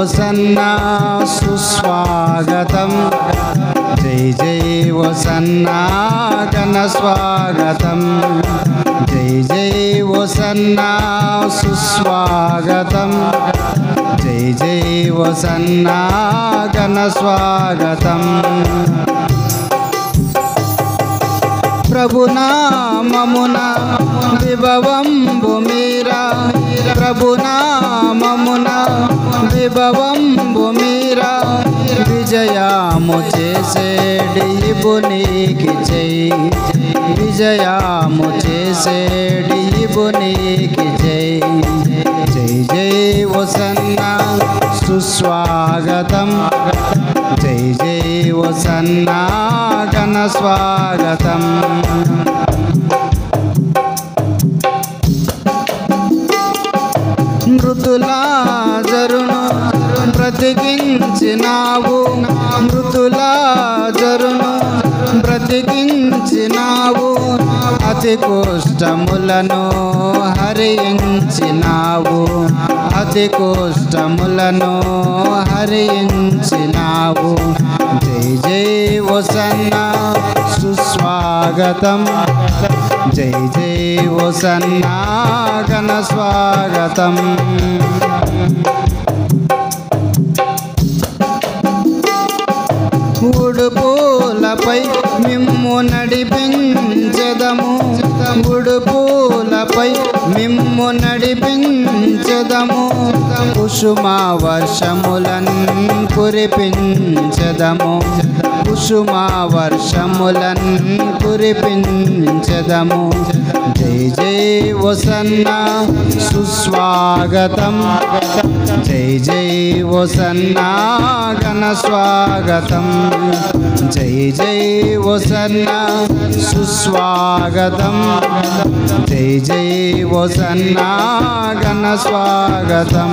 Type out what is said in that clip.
ఓసన్నా సుస్వాగతం, జై జై ఓసన్నా ఘన స్వాగతం, జై జై ఓసన్నా సుస్వాగతం, జై జై ఓసన్నా ఘన స్వాగతం. ప్రభునామమున విభవంబు మీరా, ప్రభునామమున విభవంబు మీరా, విజయాము చేసేడి ఇబునికి జై, విజయాము చేసేడి ఇబునికి జై. జై జై ఓసన్నా సుస్వాగతం, జై జై ఓసన్నా ఘన స్వాగతం. మృతులాజరును బ్రతికించినావు, మృతులాజరును బ్రతికించినావు, అతి కుష్టములను హరించినావు, అతి కుష్టములను హరించినావు. జై జై ఓసన్నా సుస్వాగతం, జై జై ఓసన్నా ఘన స్వాగతం. ఉడుపులపై మిమ్ము నడిపించెదము, ఉడుపులపై మిమ్ము నడిపించెదము, కుసుమ వర్షములన్ కురిపించెదము, కుసుమ వర్షములన్ కురిపించెదము. జై జై ఓసన్నా సుస్వాగతం, జై జై ఓసన్నా ఘన స్వాగతం, జై జై ఓసన్నా సుస్వాగతం, జై జై ఓసన్నా ఘన స్వాగతం.